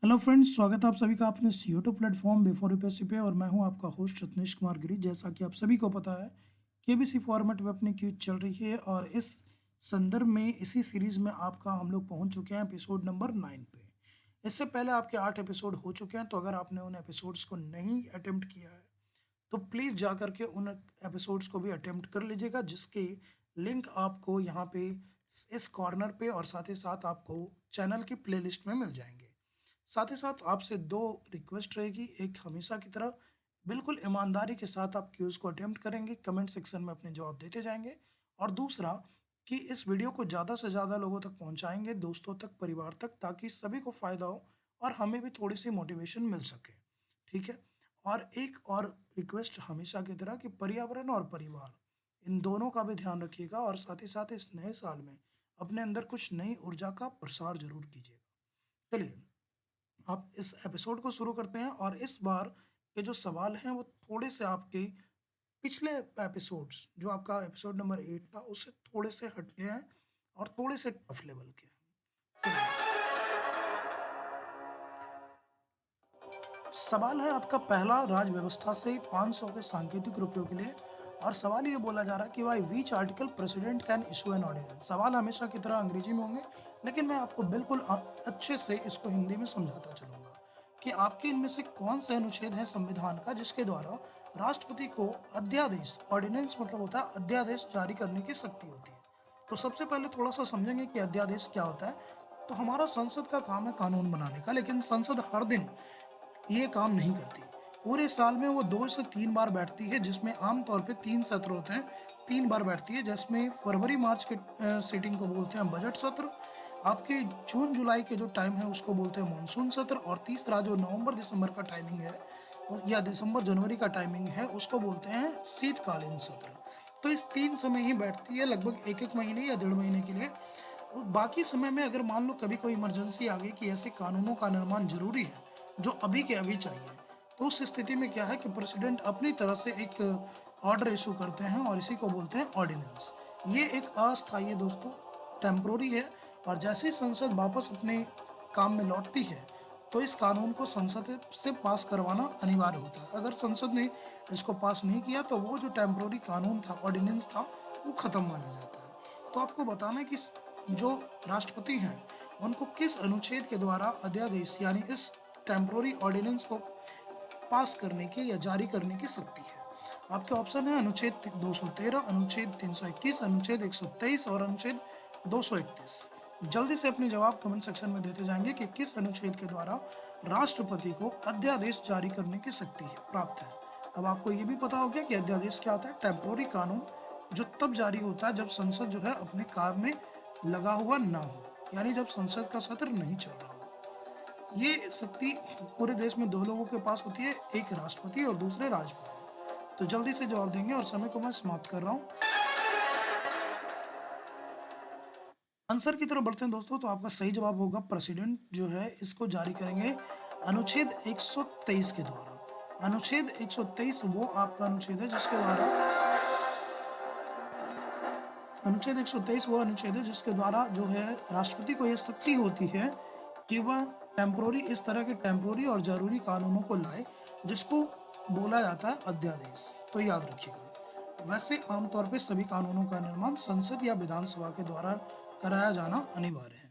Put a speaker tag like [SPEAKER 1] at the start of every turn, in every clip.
[SPEAKER 1] Hello friends, स्वागत है आप सभी का अपने CO2 प्लेटफॉर्म बिफोर यूपीएससी पे। और मैं हूं आपका होस्ट रत्नेश कुमार गिरी। जैसा कि आप सभी को पता है, केबीसी फॉर्मेट में अपनी क्विज चल रही है और इस संदर्भ में इसी सीरीज में आपका हम लोग पहुंच चुके हैं एपिसोड नंबर 9 पे। इससे पहले आपके 8 एपिसोड हो चुके हैं, तो अगर आपने उन एपिसोड्स को नहीं अटेम्प्ट किया है तो प्लीज़ जा करके उन एपिसोड्स को भी अटेम्प्ट कर लीजिएगा, जिसके लिंक आपको यहाँ पे इस कॉर्नर पे और साथ ही साथ आपको चैनल की प्लेलिस्ट में मिल जाएंगे। साथ ही साथ आपसे दो रिक्वेस्ट रहेगी। एक, हमेशा की तरह बिल्कुल ईमानदारी के साथ आप क्यूज को अटेम्प्ट करेंगे, कमेंट सेक्शन में अपने जवाब देते जाएंगे। और दूसरा कि इस वीडियो को ज़्यादा से ज़्यादा लोगों तक पहुंचाएंगे, दोस्तों तक, परिवार तक, ताकि सभी को फ़ायदा हो और हमें भी थोड़ी सी मोटिवेशन मिल सके। ठीक है। और एक और रिक्वेस्ट हमेशा की तरह कि पर्यावरण और परिवार, इन दोनों का भी ध्यान रखिएगा और साथ ही साथ इस नए साल में अपने अंदर कुछ नई ऊर्जा का प्रसार जरूर कीजिएगा। चलिए, आप इस एपिसोड को शुरू करते हैं। और इस बार के जो सवाल हैं वो थोड़े से आपके पिछले एपिसोड्स, जो आपका एपिसोड नंबर 8 था, उससे थोड़े से हटके हैं और थोड़े से टफ लेवल के हैं। चलिए, सवाल है आपका पहला, राज व्यवस्था से 500 के सांकेतिक रुपयों के लिए। और सवाल ये बोला जा रहा है कि why which article president can issue an ordinance. सवाल हमेशा की तरह अंग्रेजी में होंगे, लेकिन मैं आपको बिल्कुल अच्छे से इसको हिंदी में समझाता चलूंगा कि आपके इनमें से कौन सा अनुच्छेद है संविधान का जिसके द्वारा राष्ट्रपति को अध्यादेश, ऑर्डिनेंस मतलब होता है अध्यादेश, जारी करने की शक्ति होती है। तो सबसे पहले थोड़ा सा समझेंगे कि अध्यादेश क्या होता है। तो हमारा संसद का काम है कानून बनाने का, लेकिन संसद हर दिन ये काम नहीं करती। पूरे साल में वो 2 से 3 बार बैठती है, जिसमें आमतौर पे 3 सत्र होते हैं। 3 बार बैठती है, जिसमें फरवरी मार्च के सीटिंग को बोलते हैं बजट सत्र। आपके जून जुलाई के जो टाइम है उसको बोलते हैं मानसून सत्र। और तीसरा जो नवंबर दिसंबर का टाइमिंग है या दिसंबर जनवरी का टाइमिंग है, उसको बोलते हैं शीतकालीन सत्र। तो इस 3 समय ही बैठती है, लगभग एक एक महीने या 1.5 महीने के लिए। और बाकी समय में अगर मान लो कभी कोई इमरजेंसी आ गई कि ऐसे कानूनों का निर्माण जरूरी है जो अभी के अभी चाहिए, तो उस स्थिति में क्या है कि प्रेसिडेंट अपनी तरफ से एक ऑर्डर इशू करते हैं और इसी को बोलते हैं ऑर्डिनेंस। ये एक अस्थायी है दोस्तों, टेम्प्रोरी है। और जैसे ही संसद वापस अपने काम में लौटती है तो इस कानून को संसद से पास करवाना अनिवार्य होता है। अगर संसद ने इसको पास नहीं किया तो वो जो टेम्प्रोरी कानून था, ऑर्डिनेंस था, वो खत्म माना जाता है। तो आपको बताना है कि जो राष्ट्रपति हैं उनको किस अनुच्छेद के द्वारा अध्यादेश यानी इस टेम्प्रोरी ऑर्डिनेंस को पास करने की या जारी करने की शक्ति है। आपके ऑप्शन है अनुच्छेद 213, अनुच्छेद 321, अनुच्छेद 123 और अनुच्छेद 231। जल्दी से अपने जवाब कमेंट सेक्शन में देते जाएंगे कि किस अनुच्छेद के द्वारा राष्ट्रपति को अध्यादेश जारी करने की शक्ति प्राप्त है। अब आपको ये भी पता हो गया कि अध्यादेश क्या होता है। टेम्प्रोरी कानून जो तब जारी होता है जब संसद जो है अपने काम में लगा हुआ ना हो, यानी जब संसद का सत्र नहीं चल रहा हो। ये शक्ति पूरे देश में 2 लोगों के पास होती है, एक राष्ट्रपति और दूसरे राज्यपाल। तो जल्दी से जवाब देंगे और समय को मैं समाप्त कर रहा हूँ। आंसर की तरफ बढ़ते हैं दोस्तों। तो आपका सही जवाब होगा प्रेसिडेंट जो है इसको जारी करेंगे अनुच्छेद 123 के द्वारा। अनुच्छेद 123 वो आपका अनुच्छेद है जिसके द्वारा अनुच्छेद 123 वो अनुच्छेद है जिसके द्वारा जो है राष्ट्रपति को यह शक्ति होती है कि वह टेम्प्रोरी, इस तरह के टेम्प्रोरी और जरूरी कानूनों को लाए जिसको बोला जाता है अध्यादेश। तो याद रखिएगा। वैसे आमतौर पे सभी कानूनों का निर्माण संसद या विधानसभा के द्वारा कराया जाना अनिवार्य है।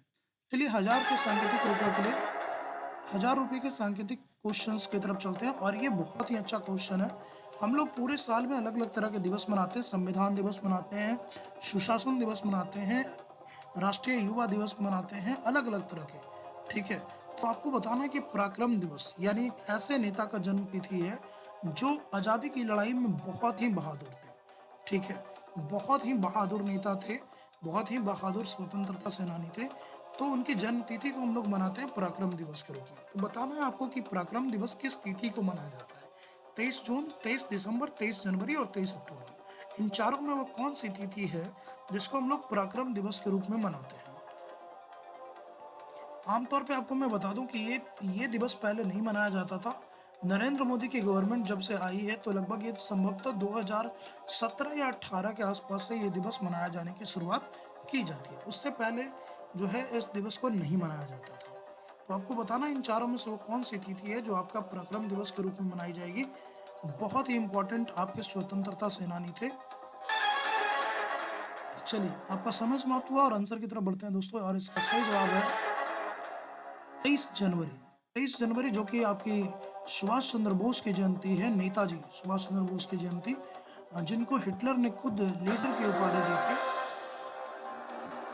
[SPEAKER 1] चलिए, 1000 के सांकेतिक रुपयों के लिए 1000 रुपये के सांकेतिक क्वेश्चंस की तरफ चलते हैं। और ये बहुत ही अच्छा क्वेश्चन है। हम लोग पूरे साल में अलग अलग तरह के दिवस मनाते हैं। संविधान दिवस मनाते हैं, सुशासन दिवस मनाते हैं, राष्ट्रीय युवा दिवस मनाते हैं, अलग अलग तरह के। ठीक है। तो आपको बताना है कि पराक्रम दिवस यानी एक ऐसे नेता का जन्म तिथि है जो आज़ादी की लड़ाई में बहुत ही बहादुर थे। ठीक है, बहुत ही बहादुर नेता थे, बहुत ही बहादुर स्वतंत्रता सेनानी थे। तो उनकी जन्म तिथि को हम लोग मनाते हैं पराक्रम दिवस के रूप में। तो बताना है आपको कि पराक्रम दिवस किस तिथि को मनाया जाता है। 23 जून, 23 दिसंबर, 23 जनवरी और 23 अक्टूबर। इन चारों में वो कौन सी तिथि है जिसको हम लोग पराक्रम दिवस के रूप में मनाते हैं। आमतौर पे आपको मैं बता दूं कि ये दिवस पहले नहीं मनाया जाता था। नरेंद्र मोदी की गवर्नमेंट जब से आई है तो लगभग ये संभवतः 2017 या 18 के आसपास से ये दिवस मनाया जाने की शुरुआत की जाती है। उससे पहले जो है इस दिवस को नहीं मनाया जाता था। तो आपको बताना इन चारों में से वो कौन सी तिथि है जो आपका पराक्रम दिवस के रूप में मनाई जाएगी। बहुत ही इंपॉर्टेंट आपके स्वतंत्रता सेनानी थे। चलिए, आपका समय समाप्त हुआ और आंसर की तरफ बढ़ते हैं दोस्तों, और इसका सही जवाब है 23 जनवरी। 23 जनवरी, जो कि आपकी सुभाष चंद्र बोस की जयंती है, नेताजी सुभाष चंद्र बोस की जयंती, जिनको हिटलर ने खुद लीडर की उपाधि दी थी।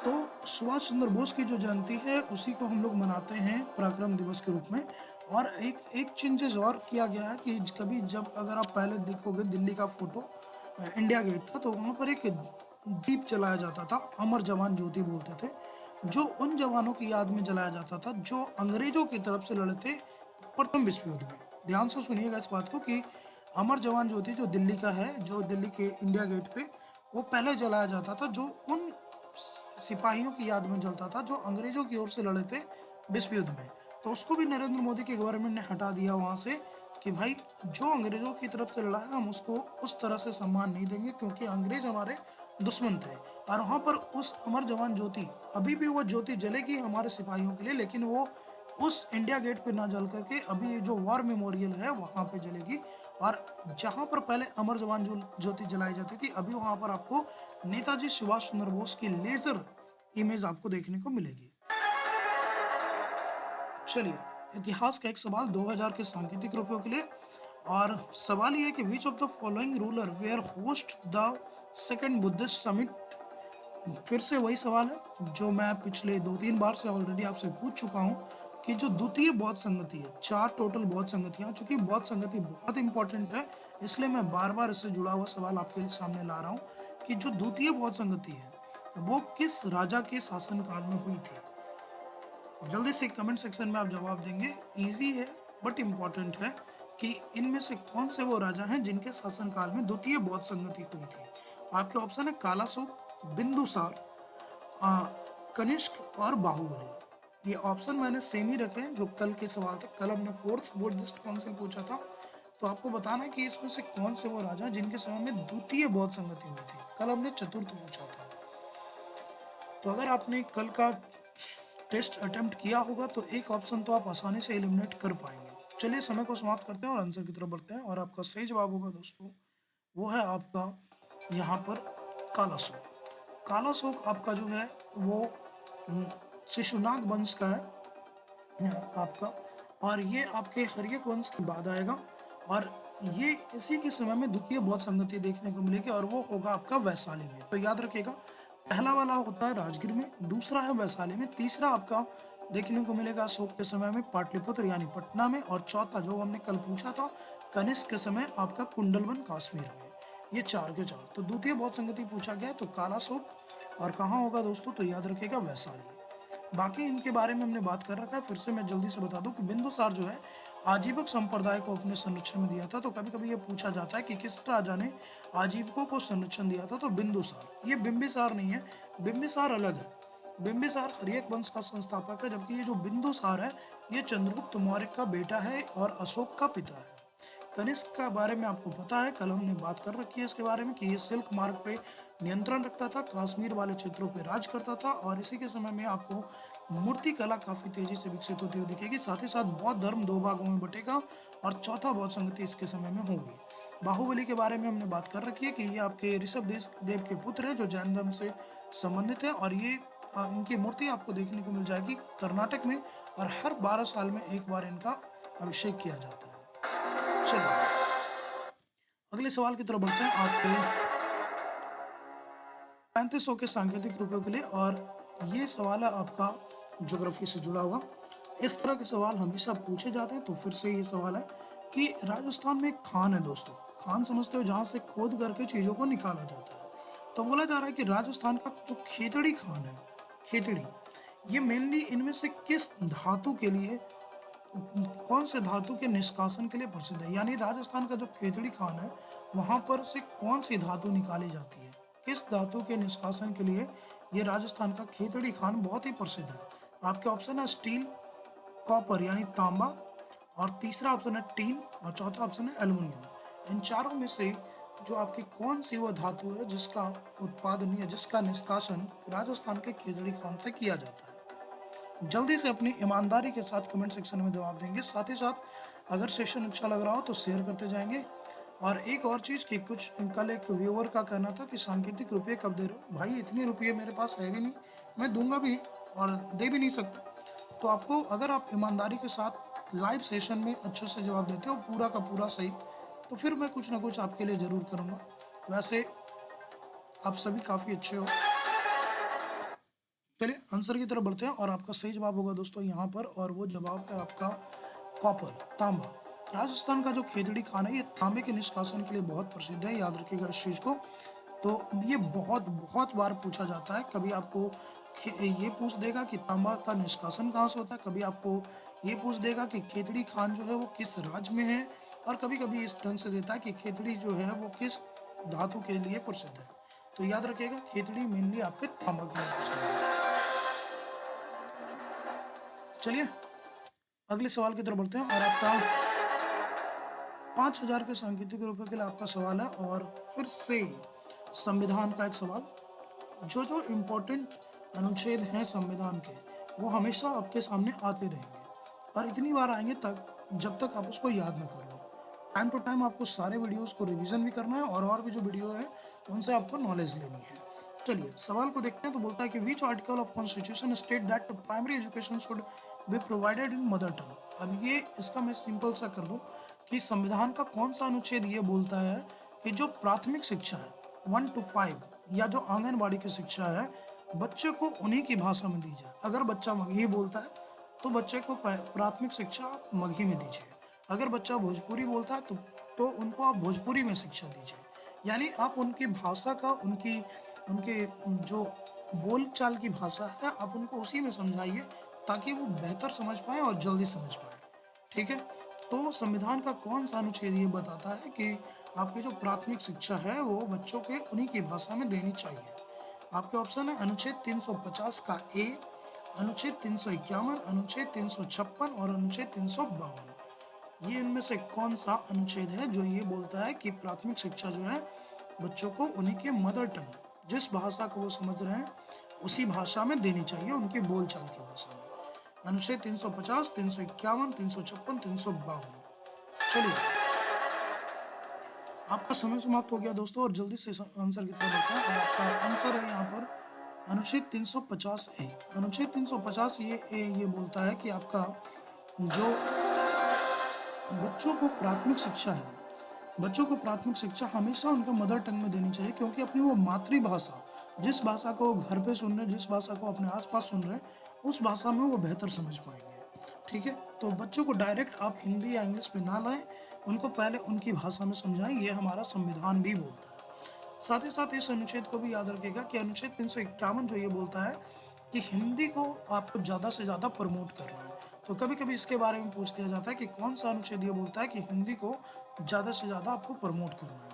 [SPEAKER 1] तो सुभाष चंद्र बोस की जो जयंती है उसी को हम लोग मनाते हैं पराक्रम दिवस के रूप में। और एक एक चेंजेस और किया गया है कि कभी जब अगर आप पहले देखोगे दिल्ली का फोटो इंडिया गेट का, तो वहाँ पर एक दीप जलाया जाता था, अमर जवान ज्योति बोलते थे, जो उन जवानों की याद में जलाया जाता था जो अंग्रेजों की तरफ से लड़े थे प्रथम विश्व युद्ध में। ध्यान से सुनिएगा इस बात को कि अमर जवान ज्योति जो दिल्ली का है, जो दिल्ली के इंडिया गेट पे वो पहले जलाया जाता था, जो उन सिपाहियों की याद में जलता था जो अंग्रेजों की ओर से लड़े थे विश्व युद्ध में। तो उसको भी नरेंद्र मोदी की गवर्नमेंट ने हटा दिया वहाँ से कि भाई जो अंग्रेजों की तरफ से लड़ा है हम उसको उस तरह से सम्मान नहीं देंगे, क्योंकि अंग्रेज हमारे दुश्मन थे। और वहाँ पर उस अमर जवान ज्योति, अभी भी वो ज्योति जलेगी हमारे सिपाहियों के लिए, लेकिन वो उस इंडिया गेट पे ना जल करके अभी जो वॉर मेमोरियल है वहाँ पे जलेगी। और जहाँ पर पहले अमर जवान ज्योति जलाई जाती थी, अभी वहाँ पर आपको नेताजी सुभाष चंद्र बोस की लेजर इमेज आपको देखने को मिलेगी। चलिए, इतिहास का एक सवाल 2000 के सांकेतिक रुपयों के लिए, और सवाल ये है कि which of the following ruler were host the second Buddhist summit. फिर से वही सवाल है जो मैं पिछले 2-3 बार से ऑलरेडी आपसे पूछ चुका हूँ कि जो द्वितीय बौद्ध संगति है, 4 टोटल बौद्ध संगतियाँ, चूंकि बौद्ध संगति बहुत इंपॉर्टेंट है इसलिए मैं बार बार इससे जुड़ा हुआ सवाल आपके सामने ला रहा हूँ कि जो द्वितीय बौद्ध संगति है वो किस राजा के शासनकाल में हुई थी। जल्दी से कमेंट सेक्शन में आप जवाब देंगे, इजी है बट इम्पॉर्टेंट है कि इनमें से कौन से वो राजा हैं जिनके शासनकाल में द्वितीय बौद्ध संगति हुई थी। आपके ऑप्शन है कालाशोक, बिंदुसार, कनिष्क और बाहुबली। ये ऑप्शन मैंने सेम ही रखे हैं जो कल के सवाल थे। कल हमने फोर्थ बुद्धिस्ट काउंसिल पूछा था, तो आपको बताना है कि इसमें से कौन से वो राजा जिनके समय में द्वितीय बौद्ध संगति हुई थी। कल हमने चतुर्थ पूछा था। तो अगर आपने कल का टेस्ट अटेम्प्ट किया होगा तो एक ऑप्शन तो आप आसानी से एलिमिनेट कर पाएंगे। चलिए, समय को समाप्त करते हैं और आंसर की तरफ बढ़ते हैं, और आपका सही जवाब होगा दोस्तों वो है आपका यहाँ पर कालाशोक। कालाशोक आपका जो है वो शिशुनाग वंश का है आपका, और ये आपके हर्यक वंश के बाद आएगा, और ये इसी के समय में द्वितीय बौद्ध संगति देखने को मिलेगी, और वो होगा आपका वैशाली में। तो याद रखिएगा, पहला वाला होता है राजगीर में, दूसरा है वैशाली में, तीसरा आपका देखने को मिलेगा अशोक के समय में पाटलिपुत्र यानी पटना में, और चौथा जो हमने कल पूछा था कनिष्क के समय आपका कुंडलवन कश्मीर में। ये 4 के 4। तो द्वितीय बौद्ध संगति पूछा गया है तो कालाशोक, और कहाँ होगा दोस्तों तो याद रखिएगा वैशाली। बाकी इनके बारे में हमने बात कर रखा है। फिर से मैं जल्दी से बता दूं कि बिंदुसार जो है आजीवक संप्रदाय को अपने संरक्षण में दिया था। तो कभी कभी ये पूछा जाता है कि किस राजा ने आजीवकों को संरक्षण दिया था, तो बिंदुसार। ये बिंबिसार नहीं है, बिंबिसार अलग है। बिंबिसार हर्यक वंश का संस्थापक है, जबकि ये जो बिंदुसार है ये चंद्रगुप्त मौर्य का बेटा है और अशोक का पिता है। कनिष्क का बारे में आपको पता है, कल हमने बात कर रखी है इसके बारे में कि ये सिल्क मार्ग पे नियंत्रण रखता था, कश्मीर वाले क्षेत्रों पे राज करता था, और इसी के समय में आपको मूर्ति कला काफी तेजी से विकसित होती हुई दिखेगी। साथ ही साथ बौद्ध धर्म 2 भागों में बटेगा और चौथा बौद्ध संगति इसके समय में होगी। बाहुबली के बारे में हमने बात कर रखी है कि ये आपके ऋषभ देव के पुत्र है जो जैन धर्म से संबंधित है, और ये इनकी मूर्ति आपको देखने को मिल जाएगी कर्नाटक में, और हर 12 साल में एक बार इनका अभिषेक किया जाता है। चलिए, अगले सवाल की तरफ बढ़ते हैं आपके 3500 के सांकेतिक रुपयों के लिए, और ये सवाल है आपका ज्योग्राफी से जुड़ा हुआ। इस तरह के सवाल हमेशा पूछे जाते हैं, तो फिर से ये सवाल है कि राजस्थान में एक खान है दोस्तों, खान समझते हो जहाँ से खोद करके चीज़ों को निकाला जाता है। तो बोला जा रहा है कि राजस्थान का जो खेतड़ी खान है, खेतड़ी, ये मेनली इनमें से किस धातु के लिए, कौन से धातु के निष्कासन के लिए प्रसिद्ध है। यानी राजस्थान का जो खेतड़ी खान है वहां पर से कौन सी धातु निकाली जाती है, किस धातु के निष्कासन के लिए ये राजस्थान का खेतड़ी खान बहुत ही प्रसिद्ध है। आपके ऑप्शन है स्टील, कॉपर यानी तांबा, और तीसरा ऑप्शन है टीन, और चौथा ऑप्शन है एल्युमिनियम। इन चारों में से जो आपकी कौन सी वो धातु है जिसका उत्पादन या जिसका निष्कासन राजस्थान के खेतड़ी खान से किया जाता है। जल्दी से अपनी ईमानदारी के साथ कमेंट सेक्शन में जवाब देंगे। साथ ही साथ अगर सेशन अच्छा लग रहा हो तो शेयर करते जाएंगे। और एक और चीज़ कि कुछ कल एक व्यूअर का कहना था कि सांकेतिक रुपये कब दे रहे हो? भाई इतनी रुपये मेरे पास है भी नहीं, मैं दूंगा भी और दे भी नहीं सकता। तो आपको अगर आप ईमानदारी के साथ लाइव सेशन में अच्छे से जवाब देते हो पूरा का पूरा सही, तो फिर मैं कुछ ना कुछ आपके लिए ज़रूर करूँगा। वैसे आप सभी काफ़ी अच्छे हो। चलिए आंसर की तरफ बढ़ते हैं और आपका सही जवाब होगा दोस्तों यहाँ पर, और वो जवाब है आपका कॉपर, तांबा। राजस्थान का जो खेजड़ी खाना है ये तांबे के निष्कासन के लिए बहुत प्रसिद्ध है, याद रखिएगा इस चीज़ को। तो ये बहुत बहुत बार पूछा जाता है। कभी आपको ये पूछ देगा कि तांबा का निष्कासन कहाँ से होता है, कभी आपको ये पूछ देगा कि खेतड़ी खान जो है वो किस राज्य में है, और कभी कभी इस ढंग से देता है कि खेतड़ी जो है वो किस धातु के लिए प्रसिद्ध है। तो याद रखिएगा खेतड़ी मेनली आपके तांबा के लिए प्रसिद्ध है। चलिए अगले सवाल की तरफ बढ़ते हैं और आपका 5,000 के सांकेतिक रुपये के लिए आपका सवाल है। और फिर से संविधान का एक सवाल। जो जो इम्पोर्टेंट अनुच्छेद हैं संविधान के, वो हमेशा आपके सामने आते रहेंगे और इतनी बार आएंगे तक जब तक आप उसको याद न कर लो। टाइम टू टाइम आपको सारे वीडियोस को रिवीजन भी करना है और भी जो वीडियो है उनसे आपको नॉलेज लेनी है। चलिए सवाल को देखते हैं। तो बोलता है कि which article of constitution state that primary education should be provided in mother tongue. अब ये इसका मैं सिंपल सा कर दूं कि संविधान का कौन सा अनुच्छेद ये बोलता है कि जो प्राथमिक शिक्षा है 1 to 5 या जो आंगनबाड़ी की शिक्षा है बच्चे को उन्हीं की भाषा में दी जाए। अगर बच्चा मगही बोलता है तो बच्चे को प्राथमिक शिक्षा आप मगही में दीजिए। अगर बच्चा भोजपुरी बोलता है तो उनको आप भोजपुरी में शिक्षा दीजिए। यानी आप उनकी भाषा का उनकी उनके जो बोल चाल की भाषा है आप उनको उसी में समझाइए ताकि वो बेहतर समझ पाए और जल्दी समझ पाए। ठीक है। तो संविधान का कौन सा अनुच्छेद ये बताता है कि आपकी जो प्राथमिक शिक्षा है वो बच्चों के उन्हीं की भाषा में देनी चाहिए? आपके ऑप्शन है अनुच्छेद 350 का ए, अनुच्छेद 351, अनुच्छेद 356 और अनुच्छेद 352। ये इनमें से कौन सा अनुच्छेद है जो ये बोलता है कि प्राथमिक शिक्षा जो है बच्चों को उन्हीं के मदर टंग, जिस भाषा को वो समझ रहे हैं उसी भाषा में देनी चाहिए, उनकी बोलचाल की भाषा में? अनुच्छेद 350, 351, 356, 352। चलिए आपका समय समाप्त हो गया दोस्तों और जल्दी से आंसर की तरफ बढ़ते हैं और आपका आंसर है यहाँ पर अनुच्छेद 350 ए। अनुच्छेद 350 ये बोलता है कि आपका जो बच्चों को प्राथमिक शिक्षा है, बच्चों को प्राथमिक शिक्षा हमेशा उनका मदर टंग में देनी चाहिए, क्योंकि अपनी वो मातृभाषा, जिस भाषा को वो घर पे सुन रहे हैं, जिस भाषा को अपने आसपास सुन रहे हैं, उस भाषा में वो बेहतर समझ पाएंगे। ठीक है। तो बच्चों को डायरेक्ट आप हिंदी या इंग्लिश पे ना लाएं, उनको पहले उनकी भाषा में समझाएं, ये हमारा संविधान भी बोलता है। साथ ही साथ इस अनुच्छेद को भी याद रखिएगा कि अनुच्छेद 351 जो ये बोलता है कि हिंदी को आपको ज़्यादा से ज़्यादा प्रमोट करना है। तो कभी कभी इसके बारे में पूछ दिया जाता है कि कौन सा अनुच्छेद ये बोलता है कि हिंदी को ज़्यादा से ज़्यादा आपको प्रमोट करना है?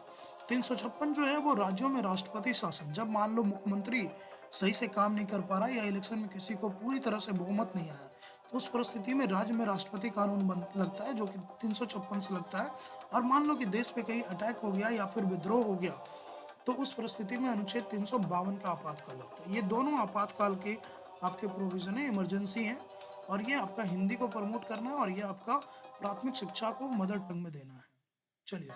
[SPEAKER 1] 356 जो है वो राज्यों में राष्ट्रपति शासन, जब मान लो मुख्यमंत्री सही से काम नहीं कर पा रहा या इलेक्शन में किसी को पूरी तरह से बहुमत नहीं आया, तो उस परिस्थिति में राज्य में राष्ट्रपति कानून बन लगता है जो कि 356 से लगता है। और मान लो कि देश पे कहीं अटैक हो गया या फिर विद्रोह हो गया, तो उस परिस्थिति में अनुच्छेद 352 का आपातकाल लगता है। ये दोनों आपातकाल के आपके प्रोविजन है, इमरजेंसी हैं, और ये आपका हिंदी को प्रमोट करना है और ये आपका प्राथमिक शिक्षा को मदर टंग में देना है। चलिए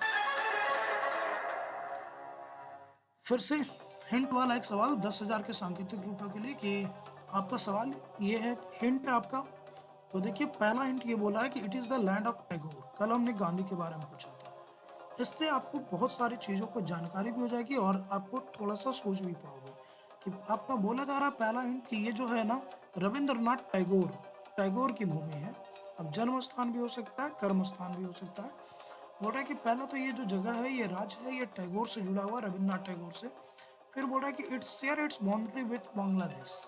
[SPEAKER 1] फिर से हिंट वाला एक सवाल 10,000 के सांकेतिक रुपयों के लिए कि आपका सवाल ये है, हिंट है आपका। तो देखिए पहला हिंट ये बोला है कि it is the land of Tagore. कल हमने गांधी के बारे में पूछा था। इससे आपको बहुत सारी चीज़ों को जानकारी भी हो जाएगी और आपको थोड़ा सा सोच भी पाओगे कि आपका बोला जा रहा है पहला हिंट कि ये जो है ना रविंद्रनाथ टैगोर, टैगोर की भूमि है। अब जन्म स्थान भी हो सकता है, कर्म स्थान भी हो सकता है। बोल रहा है कि पहला तो ये जो जगह है, ये राज्य है, ये टैगोर से जुड़ा हुआ, रविन्द्रनाथ टैगोर से। फिर बोल रहा है कि its share its boundary with Bangladesh.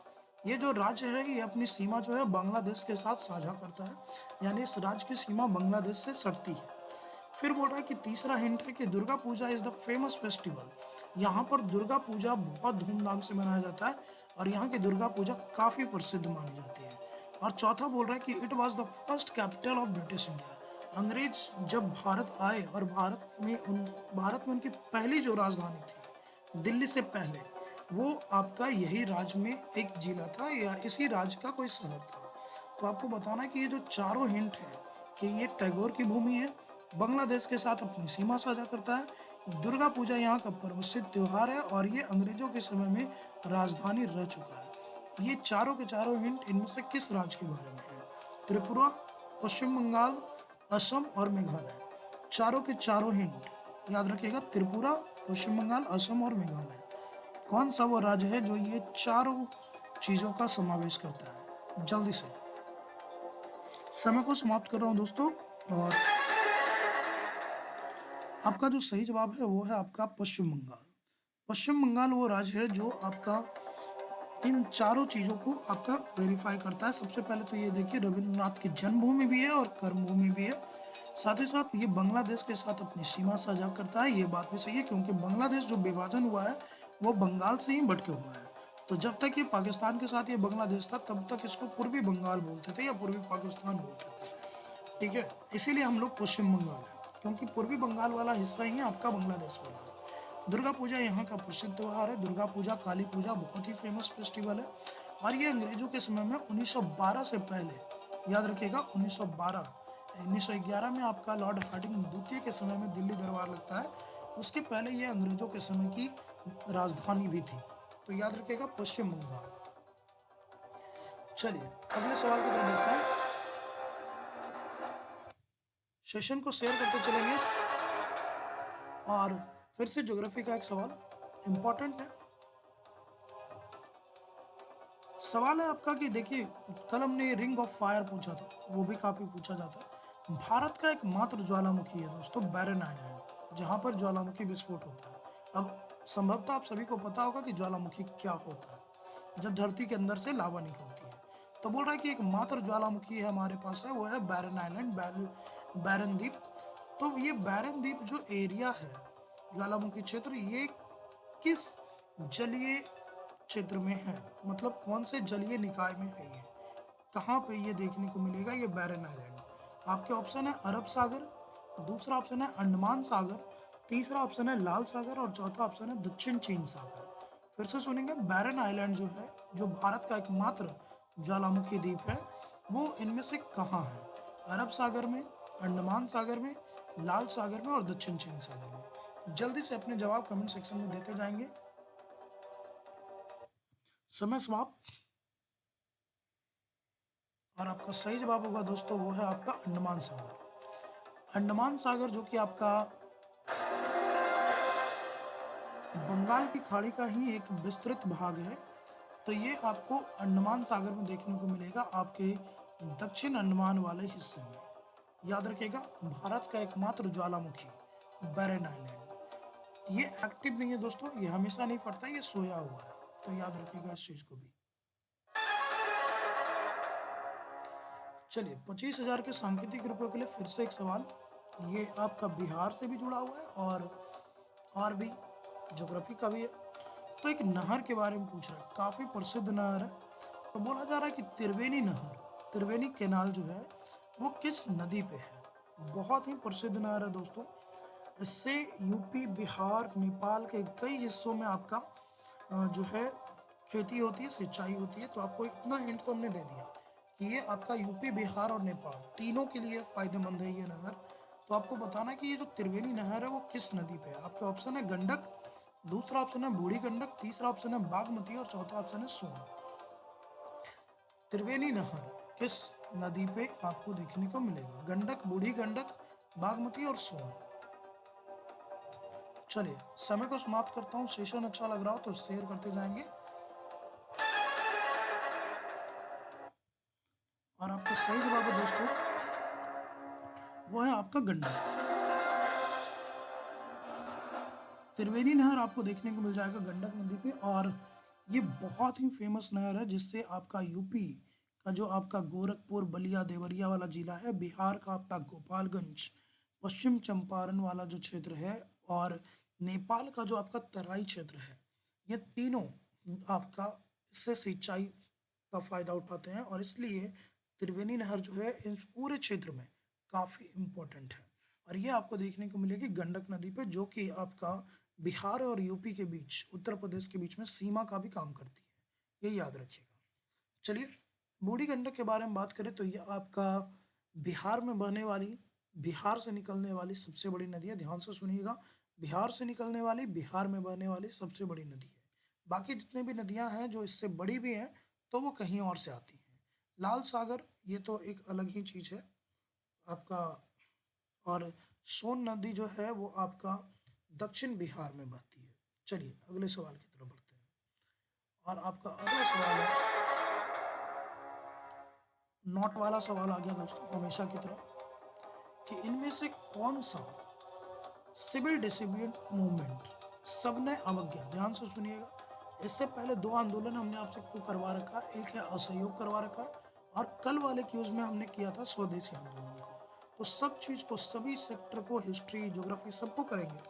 [SPEAKER 1] ये जो राज्य है ये अपनी सीमा जो है बांग्लादेश के साथ साझा करता है, यानी इस राज्य की सीमा बांग्लादेश से सटती है। फिर बोल रहा है कि तीसरा हिंट है कि Durga Puja is the famous festival. यहाँ पर दुर्गा पूजा बहुत धूमधाम से मनाया जाता है और यहाँ की दुर्गा पूजा काफ़ी प्रसिद्ध मानी जाती है। और चौथा बोल रहा है कि it was the first capital of British India. अंग्रेज जब भारत आए और भारत में उनकी पहली जो राजधानी थी दिल्ली से पहले, वो आपका यही राज्य में एक जिला था या इसी राज्य का कोई शहर था। तो आपको बताना है कि ये जो चारों हिंट है कि ये टैगोर की भूमि है, बांग्लादेश के साथ अपनी सीमा साझा करता है, दुर्गा पूजा यहाँ का प्रमुख त्योहार है और ये अंग्रेजों के समय में राजधानी रह चुका है। ये चारों के चारों हिंट इनमें से किस राज्य के बारे में है? त्रिपुरा, पश्चिम बंगाल, असम और मेघालय। चारों के चारों हिंट याद रखिएगा, त्रिपुरा, पश्चिम बंगाल, असम और मेघालय। कौन सा वो राज्य है जो ये चारों चीजों का समावेश करता है? जल्दी से समय को समाप्त कर रहा हूं दोस्तों। और आपका जो सही जवाब है वो है आपका पश्चिम बंगाल। पश्चिम बंगाल वो राज्य है जो आपका इन चारों चीज़ों को आपका वेरीफाई करता है। सबसे पहले तो ये देखिए, रविंद्रनाथ की जन्मभूमि भी है और कर्मभूमि भी है। साथ ही साथ ये बांग्लादेश के साथ अपनी सीमा साझा करता है। ये बात भी सही है क्योंकि बांग्लादेश जो विभाजन हुआ है वो बंगाल से ही बटके हुआ है। तो जब तक ये पाकिस्तान के साथ ये बांग्लादेश था तब तक इसको पूर्वी बंगाल बोलते थे या पूर्वी पाकिस्तान बोलते थे। ठीक है, इसीलिए हम लोग पश्चिम बंगाल है क्योंकि पूर्वी बंगाल वाला हिस्सा ही आपका बांग्लादेश वाला है। दुर्गा पूजा यहाँ का प्रसिद्ध त्यौहार है। दुर्गा पूजा, काली पूजा बहुत ही फेमस फेस्टिवल है और ये अंग्रेजों के समय में 1912 से पहले, याद रखिएगा 1912, 1911 में आपका लॉर्ड हार्डिंग द्वितीय के समय में दिल्ली दरबार लगता है। उसके पहले ये अंग्रेजों के समय की राजधानी भी थी। तो याद रखिएगा पश्चिम बंगाल। चलिए अगले सवाल की तरफ बढ़ते हैं। सेशन को शेयर करते चलेंगे और फिर से ज्योग्राफी का एक सवाल इंपॉर्टेंट है। सवाल है आपका कि देखिए, कल हमने रिंग ऑफ फायर पूछा था, वो भी काफी पूछा जाता है। भारत का एकमात्र ज्वालामुखी है दोस्तों बैरन आइलैंड, जहां पर ज्वालामुखी विस्फोट होता है। अब संभवतः आप सभी को पता होगा कि ज्वालामुखी क्या होता है, जब धरती के अंदर से लावा निकलती है। तो बोल रहा है कि एकमात्र ज्वालामुखी है हमारे पास है, वो है बैरन आइलैंड, बैरन द्वीप। तो ये बैरन द्वीप जो एरिया है, ज्वालामुखी क्षेत्र, ये किस जलीय क्षेत्र में है, मतलब कौन से जलीय निकाय में है ये, कहाँ पे ये देखने को मिलेगा ये बैरन आइलैंड? आपके ऑप्शन है अरब सागर, दूसरा ऑप्शन है अंडमान सागर, तीसरा ऑप्शन है लाल सागर और चौथा ऑप्शन है दक्षिण चीन सागर। फिर से सुनेंगे, बैरन आइलैंड जो है, जो भारत का एकमात्र ज्वालामुखी द्वीप है, वो इनमें से कहाँ है? अरब सागर में, अंडमान सागर में, लाल सागर में और दक्षिण चीन सागर में। जल्दी से अपने जवाब कमेंट सेक्शन में देते जाएंगे। समय समाप्त। और आपका सही जवाब होगा दोस्तों वो है आपका अंडमान सागर। अंडमान सागर जो कि आपका बंगाल की खाड़ी का ही एक विस्तृत भाग है। तो ये आपको अंडमान सागर में देखने को मिलेगा आपके दक्षिण अंडमान वाले हिस्से में। याद रखिएगा, भारत का एकमात्र ज्वालामुखी बैरन आइलैंड। ये एक्टिव नहीं है दोस्तों, ये हमेशा नहीं फटता, ये सोया हुआ है। तो याद रखिएगा इस चीज को भी। चलिए 25,000 के सांकेतिक रुपयों के लिए फिर से एक सवाल। ये आपका बिहार से भी जुड़ा हुआ है और भी ज्योग्राफी का भी है। तो एक नहर के बारे में पूछ रहा है, काफ़ी प्रसिद्ध नहर है। तो बोला जा रहा है कि त्रिवेणी नहर, त्रिवेणी कैनाल जो है वो किस नदी पे है? बहुत ही प्रसिद्ध नहर है दोस्तों। इससे यूपी, बिहार, नेपाल के कई हिस्सों में आपका जो है खेती होती है, सिंचाई होती है। तो आपको इतना हिंट तो हमने दे दिया कि ये आपका यूपी, बिहार और नेपाल तीनों के लिए फायदेमंद है ये नहर। तो आपको बताना है कि ये जो त्रिवेणी नहर है वो किस नदी पे है। आपके ऑप्शन है गंडक, दूसरा ऑप्शन है बूढ़ी गंडक, तीसरा ऑप्शन है बागमती और चौथा ऑप्शन है सोन। त्रिवेणी नहर किस नदी पे आपको देखने को मिलेगा? गंडक, बूढ़ी गंडक, बागमती और सोन। चलिए समय को समाप्त करता हूँ। सेशन अच्छा लग रहा हो तो शेयर करते जाएंगे। और आपका सही जवाब है दोस्तों वो है आपका गंडक। त्रिवेणी नहर आपको देखने को मिल जाएगा गंडक नदी पे। और ये बहुत ही फेमस नहर है जिससे आपका यूपी का जो आपका गोरखपुर, बलिया, देवरिया वाला जिला है, बिहार का आपका गोपालगंज, पश्चिम चंपारण वाला जो क्षेत्र है और नेपाल का जो आपका तराई क्षेत्र है, ये तीनों आपका इससे सिंचाई का फायदा उठाते हैं। और इसलिए त्रिवेणी नहर जो है इस पूरे क्षेत्र में काफ़ी इम्पोर्टेंट है। और ये आपको देखने को मिलेगी गंडक नदी पे, जो कि आपका बिहार और यूपी के बीच, उत्तर प्रदेश के बीच में सीमा का भी काम करती है। ये याद रखिएगा। चलिए बूढ़ी गंडक के बारे में बात करें तो ये आपका बिहार में बहने वाली, बिहार से निकलने वाली सबसे बड़ी नदी है। ध्यान से सुनिएगा, बिहार से निकलने वाली, बिहार में बहने वाली सबसे बड़ी नदी है। बाकी जितने भी नदियां हैं जो इससे बड़ी भी हैं तो वो कहीं और से आती हैं। लाल सागर ये तो एक अलग ही चीज़ है आपका। और सोन नदी जो है वो आपका दक्षिण बिहार में बहती है। चलिए अगले सवाल की तरफ बढ़ते हैं। और आपका अगला सवाल है, नोट वाला सवाल आ गया दोस्तों हमेशा की तरह, कि इनमें से कौन सा सिविल डिसोबिडिएंट मूवमेंट सबने अवज्ञा, ध्यान से सुनिएगा, इससे पहले दो आंदोलन हमने आपसे को करवा रखा, एक है असहयोग करवा रखा और कल वाले क्यूज में हमने किया था स्वदेशी आंदोलन को। तो सब चीज़ को, सभी सेक्टर को, हिस्ट्री, ज्योग्राफी सबको करेंगे,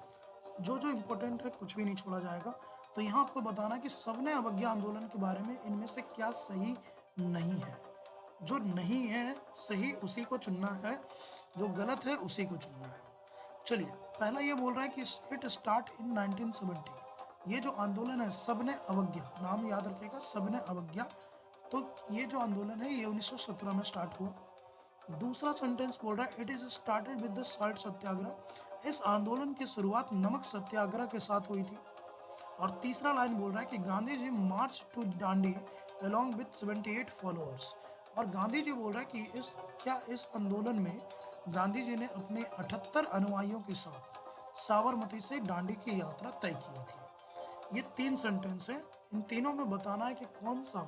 [SPEAKER 1] जो जो इम्पोर्टेंट है कुछ भी नहीं छोड़ा जाएगा। तो यहाँ आपको बताना कि सबने अवज्ञा आंदोलन के बारे में इनमें से क्या सही नहीं है। जो नहीं है सही उसी को चुनना है, जो गलत है उसी को चुनना है। चलिए, पहला ये बोल रहा है कि इट स्टार्ट इन 1970। ये जो आंदोलन है सबने अवज्ञा, नाम याद रखिएगा, सबने अवज्ञा। तो ये जो आंदोलन है ये 1917 में स्टार्ट हुआ। दूसरा सेंटेंस बोल रहा है it is started with the salt Satyagraha. इस आंदोलन की शुरुआत नमक सत्याग्रह के साथ हुई थी। और तीसरा लाइन बोल रहा है कि Gandhi ji march to Dandi along with 78 followers. और गांधी जी बोल रहा है कि इस आंदोलन में गांधी जी ने अपने 78 अनुयायियों के साथ साबरमती से दांडी की यात्रा तय की थी। ये तीन सेंटेंस है, इन तीनों में बताना है कि कौन सा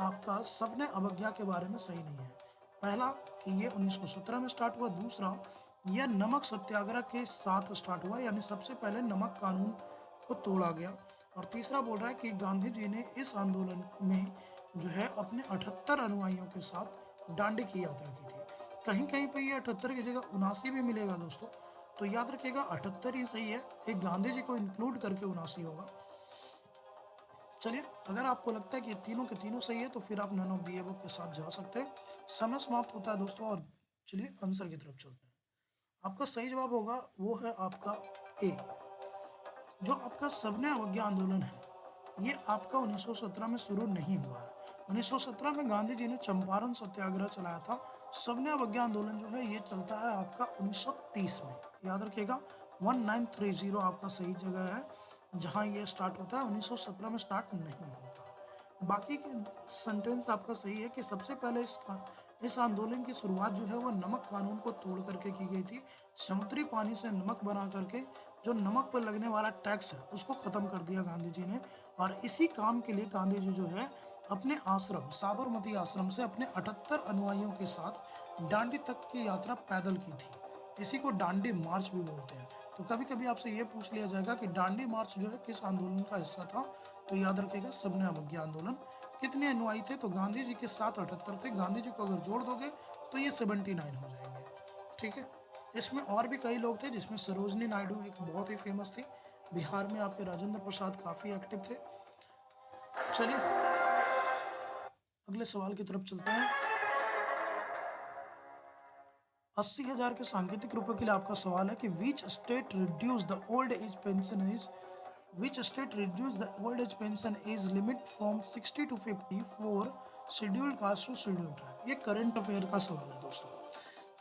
[SPEAKER 1] आपका सबने अवज्ञा के बारे में सही नहीं है। पहला कि ये 1917 में स्टार्ट हुआ, दूसरा यह नमक सत्याग्रह के साथ स्टार्ट हुआ, यानी सबसे पहले नमक कानून को तोड़ा गया। और तीसरा बोल रहा है कि गांधी जी ने इस आंदोलन में जो है अपने 78 अनुयायियों के साथ दांडी की यात्रा की थी। कहीं कहीं पे ये 78 की जगह 79 भी मिलेगा दोस्तों, तो याद रखिएगा 78 ही सही है, एक गांधी जी को इंक्लूड करके 79 होगा। चलिए, अगर आपको लगता है कि तीनों के तीनों सही है तो फिर आप नन ऑफ दी अबव के साथ जा सकते हैं। समय समाप्त होता है दोस्तों, और चलिए आंसर की तरफ चलते हैं। आपका सही जवाब होगा वो है आपका ए। जो आपका सबने अवज्ञा आंदोलन है ये आपका 1917 में शुरू नहीं हुआ है। 1917 में गांधी जी ने चंपारण सत्याग्रह चलाया था। सबने अवज्ञा आंदोलन जो है ये चलता है आपका 1930 में, याद रखिएगा 1930 आपका सही जगह है जहां ये स्टार्ट होता है, 1917 में स्टार्ट नहीं होता। बाकी के सेंटेंस आपका सही है कि सबसे पहले इस आंदोलन की शुरुआत जो है वो नमक कानून को तोड़ करके की गई थी। समुद्री पानी से नमक बना करके जो नमक पर लगने वाला टैक्स है उसको ख़त्म कर दिया गांधी जी ने। और इसी काम के लिए गांधी जी जो है अपने आश्रम साबरमती आश्रम से अपने 78 अनुयायियों के साथ दांडी तक की यात्रा पैदल की थी। इसी को दांडी मार्च भी बोलते हैं। तो कभी कभी आपसे ये पूछ लिया जाएगा कि दांडी मार्च जो है किस आंदोलन का हिस्सा था, तो याद रखिएगा सबने अवज्ञा आंदोलन। कितने अनुयायी थे, तो गांधी जी के साथ 78 थे। गांधी जी को अगर जोड़ दोगे तो ये 79 हो जाएंगे। ठीक है, इसमें और भी कई लोग थे जिसमें सरोजनी नायडू एक बहुत ही फेमस थी। बिहार में आपके राजेंद्र प्रसाद काफ़ी एक्टिव थे। चलिए अगले सवाल की तरफ चलते हैं। 80,000 के सांकेतिक रुपयों के लिए आपका सवाल है कि which state reduce the old age pension age, which state reduce the old age pension age limit from 60 to 50 for scheduled caste to scheduled tribe. ये करंट अफेयर का सवाल है दोस्तों।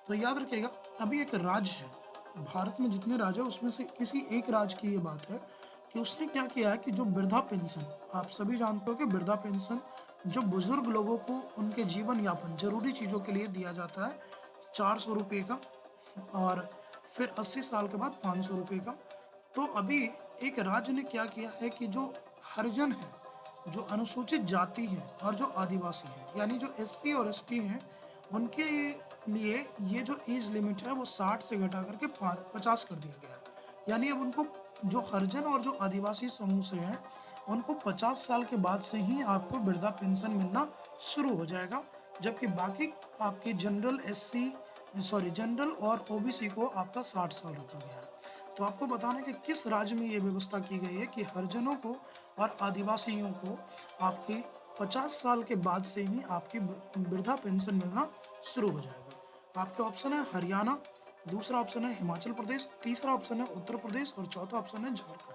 [SPEAKER 1] तो याद रखिएगा, अभी एक राज्य है, भारत में जितने राज्य हैं उसमें से किसी एक राज्य की ये बात है कि उसने क्या किया है कि जो वृद्धा पेंशन, आप सभी जानते हो कि वृद्धा पेंशन जो बुजुर्ग लोगों को उनके जीवन यापन जरूरी चीज़ों के लिए दिया जाता है, 400 रुपये का, और फिर 80 साल के बाद 500 रुपये का। तो अभी एक राज्य ने क्या किया है कि जो हरिजन है, जो अनुसूचित जाति है और जो आदिवासी है, यानी जो एससी और एसटी हैं, उनके लिए ये जो एज लिमिट है वो 60 से घटा करके 50 कर दिया गया है। यानी अब उनको, जो हरिजन और जो आदिवासी समूह से हैं, उनको 50 साल के बाद से ही आपको वृद्धा पेंशन मिलना शुरू हो जाएगा। जबकि बाकी आपके जनरल और ओबीसी को आपका 60 साल रखा गया है। तो आपको बताना है कि किस राज्य में ये व्यवस्था की गई है कि हरिजनों को और आदिवासियों को आपकी 50 साल के बाद से ही आपकी वृद्धा पेंशन मिलना शुरू हो जाएगा। आपके ऑप्शन है हरियाणा, दूसरा ऑप्शन है हिमाचल प्रदेश, तीसरा ऑप्शन है उत्तर प्रदेश और चौथा ऑप्शन है झारखंड।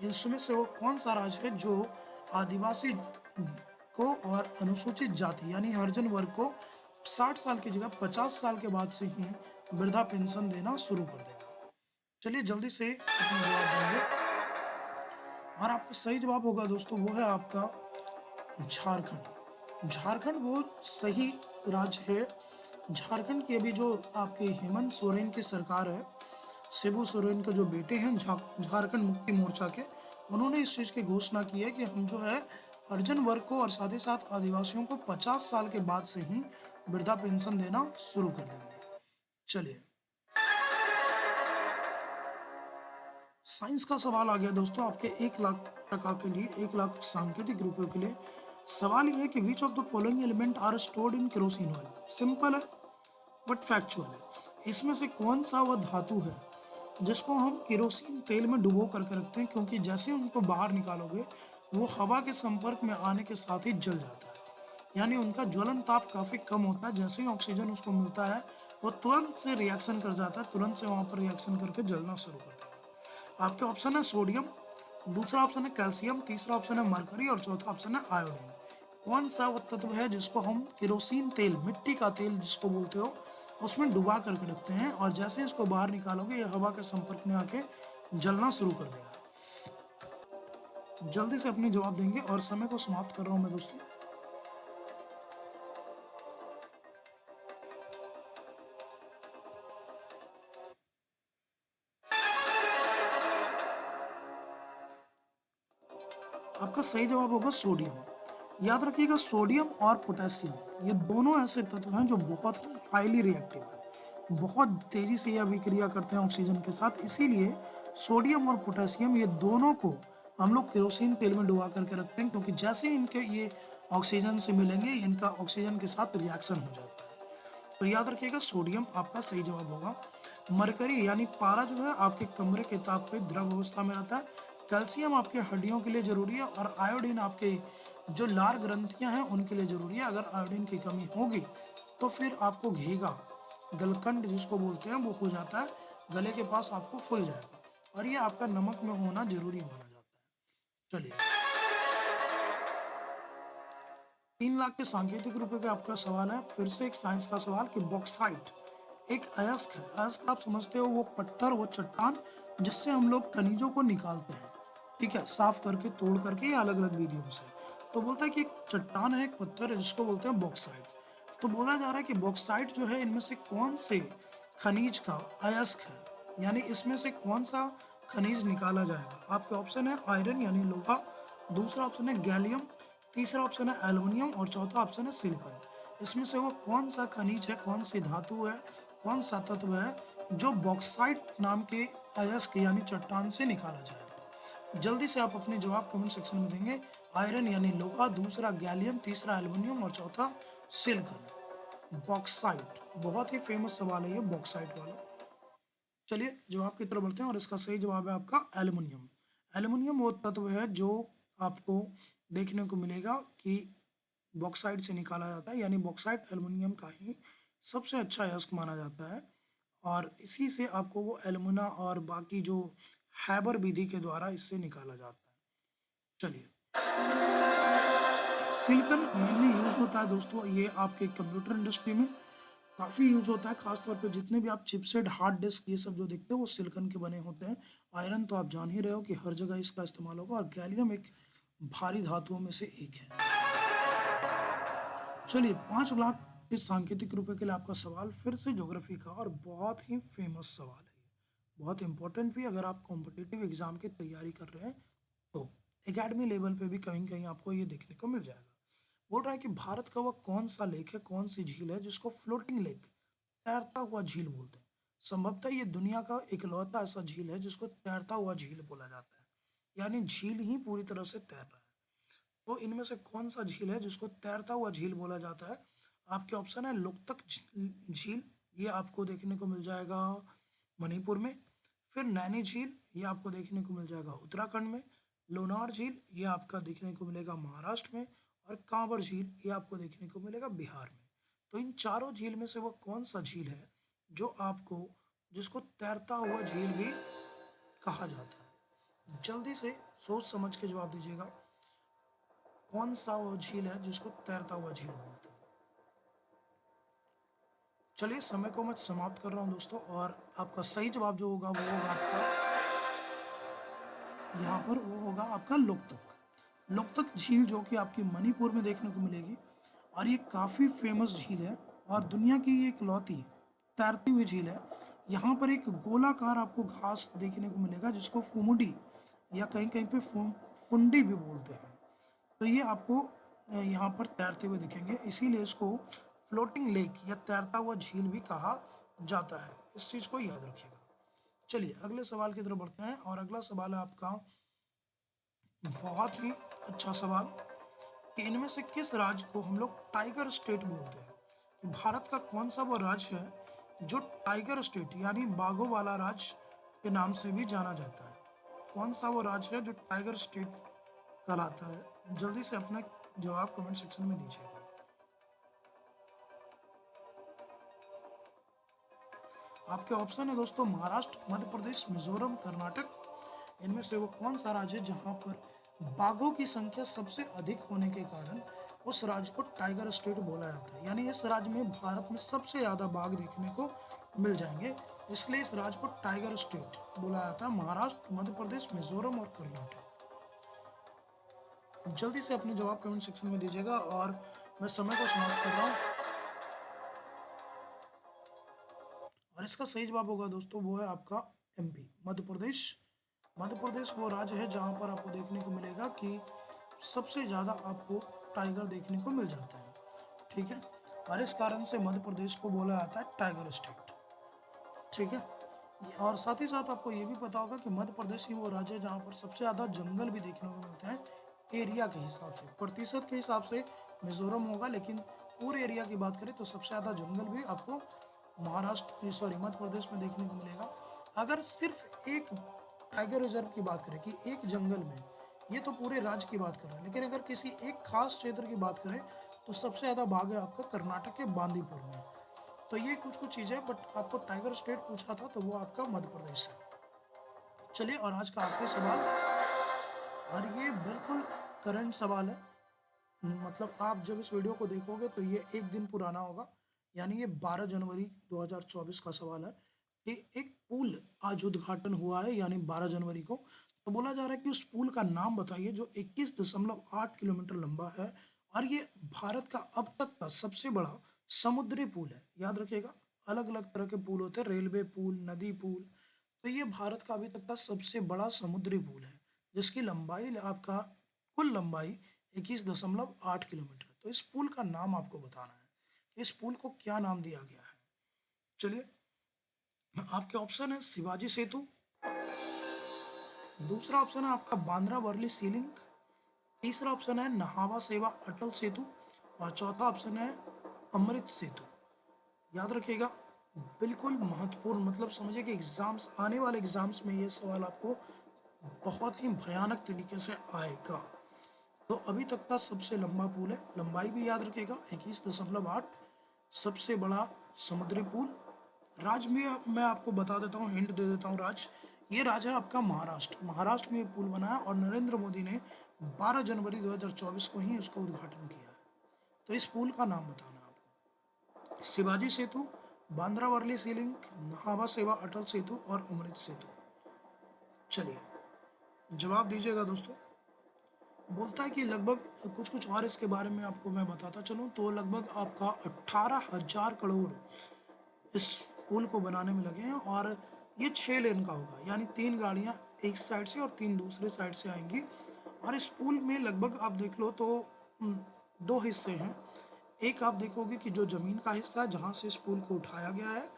[SPEAKER 1] इसमें से वो कौन सा राज्य है जो आदिवासी को और अनुसूचित जाति यानी हरिजन वर्ग को 60 साल की जगह 50 साल के बाद से ही वृद्धा पेंशन देना शुरू कर देगा। चलिए जल्दी से अपना जवाब देंगे और आपका सही जवाब होगा दोस्तों, वो है आपका झारखंड। झारखंड वो सही राज्य है। झारखंड की अभी जो आपके हेमंत सोरेन की सरकार है, शिबू सोरेन के जो बेटे हैं झारखंड मुक्ति मोर्चा के, उन्होंने इस चीज़ की घोषणा की है कि हम जो है हरिजन वर्ग को और साथ ही साथ आदिवासियों को 50 साल के बाद से ही वृद्धा पेंशन देना शुरू कर देंगे। चलिए साइंस का सवाल आ गया दोस्तों आपके 1 लाख के लिए, 1 लाख सांकेतिक रुपयों के लिए। सवाल ये है कि which of the following element are stored in kerosene oil. Simple है बट फैक्चुअल है। इसमें से कौन सा वह धातु है जिसको हम केरोसिन तेल में डुबो करके रखते हैं, क्योंकि जैसे ही उनको बाहर निकालोगे वो हवा के संपर्क में आने के साथ ही जल जाता है, यानी उनका ज्वलन ताप काफ़ी कम होता है। जैसे ही ऑक्सीजन उसको मिलता है वो तुरंत से रिएक्शन कर जाता है, तुरंत से वहाँ पर रिएक्शन करके जलना शुरू कर देगा। आपके ऑप्शन है सोडियम, दूसरा ऑप्शन है कैल्शियम, तीसरा ऑप्शन है मरकरी और चौथा ऑप्शन है आयोडीन। कौन सा वो तत्व है जिसको हम केरोसिन तेल, मिट्टी का तेल जिसको बोलते हो, उसमें डुबा करके रखते हैं और जैसे ही इसको बाहर निकालोगे ये हवा के संपर्क में आके जलना शुरू कर देगा। जल्दी से अपने जवाब देंगे और समय को समाप्त कर रहा हूं मैं दोस्तों। आपका सही जवाब होगा सोडियम। याद रखिएगा सोडियम और पोटेशियम ये दोनों ऐसे तत्व हैं जो बहुत ही हाईली रिएक्टिव है, बहुत तेजी से ये अभिक्रिया करते हैं ऑक्सीजन के साथ। इसीलिए सोडियम और पोटेशियम ये दोनों को हम लोग केरोसिन तेल में डुबा करके रखते हैं, क्योंकि जैसे ही इनके ये ऑक्सीजन से मिलेंगे इनका ऑक्सीजन के साथ रिएक्शन हो जाता है। तो याद रखिएगा सोडियम आपका सही जवाब होगा। मरकरी यानी पारा जो है आपके कमरे के ताप पे द्रव अवस्था में रहता है। कैल्शियम आपके हड्डियों के लिए जरूरी है और आयोडीन आपके जो लार ग्रंथियां हैं उनके लिए जरूरी है। अगर आयोडीन की कमी होगी तो फिर आपको घेगा, गलकंड जिसको बोलते हैं वो हो जाता है, गले के पास आपको फूल जाएगा और ये आपका नमक में होना जरूरी माना जाता है। चलिए 3 लाख के सांकेतिक रुपए का आपका सवाल है, फिर से एक साइंस का सवाल कि बॉक्साइट एक अयस्क है। अयस्क आप समझते हो वो पत्थर, वो चट्टान जिससे हम लोग खनिजों को निकालते हैं, ठीक है, साफ करके तोड़ करके या अलग अलग विधियों से। तो बोलता है कि एक चट्टान है, एक पत्थर है जिसको बोलते हैं बॉक्साइट। तो बोला जा रहा है कि बॉक्साइट जो है इनमें से कौन से खनिज का अयस्क है, यानी इसमें से कौन सा खनिज निकाला जाएगा। आपके ऑप्शन है आयरन यानी लोहा, दूसरा ऑप्शन है गैलियम, तीसरा ऑप्शन है एल्युमिनियम और चौथा ऑप्शन है सिलिकॉन। इसमें से वो कौन सा खनिज है, कौन सी धातु है, कौन सा तत्व है जो बॉक्साइट नाम के अयस्क यानी चट्टान से निकाला जाएगा। जल्दी से आप अपने जवाब कमेंट सेक्शन में देंगे। आयरन यानी लोहा, दूसरा गैलियम, तीसरा एल्युमिनियम और चौथा सिलिकॉन। बॉक्साइट बहुत ही फेमस सवाल है ये बॉक्साइट वाला। चलिए जवाब की तरफ बढ़ते हैं और इसका सही जवाब है आपका एल्युमिनियम। एल्युमिनियम वो तत्व है जो आपको देखने को मिलेगा कि बॉक्साइट से निकाला जाता है, यानी बॉक्साइट एल्युमिनियम का ही सबसे अच्छा अयस्क माना जाता है और इसी से आपको वो एल्युमिना और बाकी जो हैबर विधि के द्वारा इससे निकाला जाता है। चलिए सिलिकॉन मेनली यूज होता है दोस्तों ये आपके कंप्यूटर इंडस्ट्री में काफ़ी यूज होता है, खासतौर पे जितने भी आप चिपसेट, हार्ड डिस्क ये सब जो देखते हो वो सिलिकॉन के बने होते हैं। आयरन तो आप जान ही रहे हो कि हर जगह इसका इस्तेमाल होगा और गैलियम एक भारी धातुओं में से एक है। चलिए 5 लाख के सांकेतिक रुपए के लिए आपका सवाल फिर से ज्योग्राफी का और बहुत ही फेमस सवाल है, बहुत इंपॉर्टेंट भी अगर आप कॉम्पिटिटिव एग्जाम की तैयारी कर रहे हैं तो एकेडमी लेवल पे भी कहीं कहीं आपको ये देखने को मिल जाएगा। बोल रहा है कि भारत का वह कौन सा लेक है, कौन सी झील है जिसको फ्लोटिंग लेक, तैरता हुआ झील बोलते हैं। संभवतः ये दुनिया का इकलौता ऐसा झील है जिसको तैरता हुआ झील बोला जाता है, यानी झील ही पूरी तरह से तैर रहा है। तो इनमें से कौन सा झील है जिसको तैरता हुआ झील बोला जाता है। आपके ऑप्शन है लोकतक झील, ये आपको देखने को मिल जाएगा मणिपुर में। फिर नैनी झील ये आपको देखने को मिल जाएगा उत्तराखंड में। लोनार झील ये आपका देखने को मिलेगा महाराष्ट्र में और कांवर झील ये आपको देखने को मिलेगा बिहार में। तो इन चारों झील में से वो कौन सा झील है जो आपको, जिसको तैरता हुआ झील भी कहा जाता है। जल्दी से सोच समझ के जवाब दीजिएगा। कौन सा वो झील है जिसको तैरता हुआ झील बोलते हैं? चलिए समय को मैं समाप्त कर रहा हूँ दोस्तों, और आपका सही जवाब जो होगा वो होगा आपका, यहाँ पर वो होगा आपका लोकतक। लोकतक झील जो कि आपकी मणिपुर में देखने को मिलेगी, और ये काफ़ी फेमस झील है और दुनिया की ये इकलौती तैरती हुई झील है। यहाँ पर एक गोलाकार आपको घास देखने को मिलेगा जिसको फुमुडी या कहीं कहीं पे फुंडी भी बोलते हैं। तो ये आपको यहाँ पर तैरते हुए दिखेंगे, इसीलिए इसको फ्लोटिंग लेक या तैरता हुआ झील भी कहा जाता है। इस चीज़ को याद रखिएगा। चलिए अगले सवाल की तरफ बढ़ते हैं, और अगला सवाल है आपका बहुत ही अच्छा सवाल कि इनमें से किस राज्य को हम लोग टाइगर स्टेट बोलते हैं? कि भारत का कौन सा वो राज्य है जो टाइगर स्टेट यानी बाघों वाला राज्य के नाम से भी जाना जाता है? कौन सा वो राज्य है जो टाइगर स्टेट कहलाता है? जल्दी से अपना जवाब कमेंट सेक्शन में दीजिएगा। आपके ऑप्शन है दोस्तों महाराष्ट्र, मध्य प्रदेश, मिजोरम, कर्नाटक। इनमें से वो कौन सा राज्य है जहां पर बाघों की संख्या सबसे अधिक होने के कारण उस राज्य को टाइगर स्टेट बोला जाता है? यानी इस राज्य में भारत में सबसे ज़्यादा बाघ देखने को मिल जाएंगे, इसलिए इस राज्य को टाइगर स्टेट बोला जाता है। महाराष्ट्र, मध्य प्रदेश, मिजोरम और कर्नाटक। जल्दी से अपने जवाब कमेंट सेक्शन में दीजिएगा, और मैं समय को समाप्त कर रहा हूँ। और इसका सही जवाब होगा दोस्तों वो है आपका एमपी, मध्य प्रदेश। मध्य प्रदेश वो राज्य है जहाँ पर आपको देखने को मिलेगा कि सबसे ज़्यादा आपको टाइगर देखने को मिल जाता है। ठीक है, और इस कारण से मध्य प्रदेश को बोला जाता है टाइगर स्टेट। ठीक है, और साथ ही साथ आपको ये भी पता होगा कि मध्य प्रदेश ही वो राज्य है जहाँ पर सबसे ज़्यादा जंगल भी देखने को मिलते हैं। एरिया के हिसाब से, प्रतिशत के हिसाब से मिजोरम होगा, लेकिन पूरे एरिया की बात करें तो सबसे ज़्यादा जंगल भी आपको महाराष्ट्र सॉरी मध्य प्रदेश में देखने को मिलेगा। अगर सिर्फ एक टाइगर रिजर्व की बात करें कि एक जंगल में, ये तो पूरे राज्य की बात कर रहे हैं, लेकिन अगर किसी एक खास क्षेत्र की बात करें तो सबसे ज़्यादा बाघ है आपका कर्नाटक के बांदीपुर में। तो ये कुछ कुछ चीज़ें, बट आपको टाइगर स्टेट पूछा था तो वो आपका मध्य प्रदेश है। चलिए, और आज का आखिरी सवाल, और ये बिल्कुल करंट सवाल है। मतलब आप जब इस वीडियो को देखोगे तो ये एक दिन पुराना होगा, यानी ये 12 जनवरी 2024 का सवाल है कि एक पुल आज उद्घाटन हुआ है, यानी 12 जनवरी को। तो बोला जा रहा है कि उस पुल का नाम बताइए जो 21.8 किलोमीटर लंबा है, और ये भारत का अब तक का सबसे बड़ा समुद्री पुल है। याद रखिएगा, अलग अलग तरह के पुल होते हैं, रेलवे पुल, नदी पुल। तो ये भारत का अभी तक का सबसे बड़ा समुद्री पुल है, जिसकी लंबाई आपका कुल लंबाई 21.8 किलोमीटर है। तो इस पुल का नाम आपको बताना है कि इस पुल को क्या नाम दिया गया है। चलिए, आपके ऑप्शन है शिवाजी सेतु, दूसरा ऑप्शन है आपका बांद्रा वर्ली सी लिंक, तीसरा ऑप्शन है नहावा सेवा अटल सेतु, और चौथा ऑप्शन है अमृत सेतु। याद रखिएगा, बिल्कुल महत्वपूर्ण, मतलब समझिए कि एग्जाम्स, आने वाले एग्जाम्स में ये सवाल आपको बहुत ही भयानक तरीके से आएगा। तो अभी तक का सबसे लंबा पुल है, लंबाई भी याद रखिएगा 21.8, सबसे बड़ा समुद्री पुल। राज्य में मैं आपको बता देता हूँ, हिंट दे देता हूँ राज्य। ये राज्य है आपका महाराष्ट्र। महाराष्ट्र में ये पुल बना है, और नरेंद्र मोदी ने 12 जनवरी 2024 को ही उसका उद्घाटन किया है। तो इस पुल का नाम बताना है आपको। शिवाजी सेतु, बांद्रा वर्ली सी लिंक, नहावा सेवा अटल सेतु और अमृत सेतु। चलिए, जवाब दीजिएगा दोस्तों। बोलता है कि लगभग कुछ कुछ और इसके बारे में आपको मैं बताता चलूँ तो लगभग आपका 18,000 करोड़ इस पुल को बनाने में लगे हैं, और ये 6 लेन का होगा, यानी 3 गाड़ियाँ एक साइड से और 3 दूसरे साइड से आएंगी। और इस पुल में लगभग आप देख लो तो 2 हिस्से हैं। एक आप देखोगे कि जो ज़मीन का हिस्सा है जहाँ से इस पुल को उठाया गया है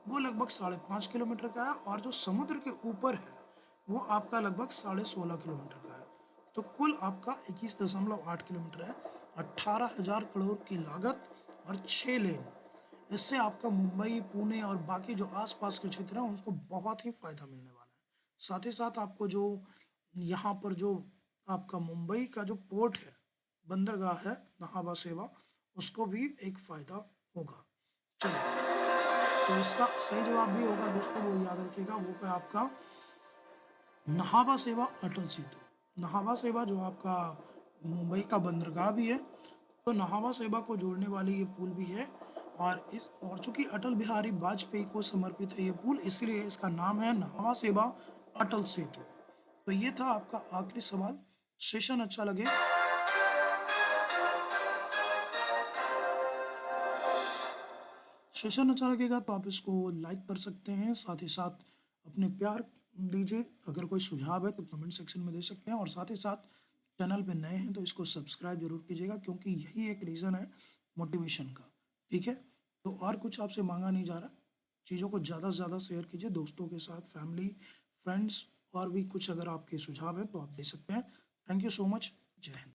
[SPEAKER 1] वो लगभग 5.5 किलोमीटर का है, और जो समुद्र के ऊपर है वो आपका लगभग 16.5 किलोमीटर का है। तो कुल आपका 21.8 किलोमीटर है, 18,000 करोड़ की लागत और 6 लेन। इससे आपका मुंबई, पुणे और बाकी जो आसपास के क्षेत्र हैं उनको बहुत ही फ़ायदा मिलने वाला है। साथ ही साथ आपको जो यहाँ पर जो आपका मुंबई का जो पोर्ट है, बंदरगाह है नहावा सेवा, उसको भी एक फ़ायदा होगा। चलिए, तो इसका सही जवाब भी होगा दोस्तों, वो याद रखिएगा, वो है आपका नहावा सेवा अटल सेतु। नहावा सेवा जो आपका मुंबई का बंदरगाह भी है। तो नाहवा सेवा को जोड़ने वाली ये पुल भी है। और चूंकि अटल बिहारी वाजपेयी को समर्पित है ये पुल, इसलिए इसका नाम है नाहवा सेवा अटल सेतु। तो ये था आपका आखिरी सवाल। सेशन अच्छा लगे सेशन अच्छा लगेगा तो आप इसको लाइक कर सकते हैं, साथ ही साथ अपने प्यार दीजिए। अगर कोई सुझाव है तो कमेंट सेक्शन में दे सकते हैं, और साथ ही साथ चैनल पे नए हैं तो इसको सब्सक्राइब जरूर कीजिएगा, क्योंकि यही एक रीज़न है मोटिवेशन का। ठीक है, तो और कुछ आपसे मांगा नहीं जा रहा। चीज़ों को ज़्यादा से ज़्यादा शेयर कीजिए दोस्तों के साथ, फैमिली, फ्रेंड्स, और भी कुछ अगर आपके सुझाव हैं तो आप दे सकते हैं। Thank you so much. जय हिंद।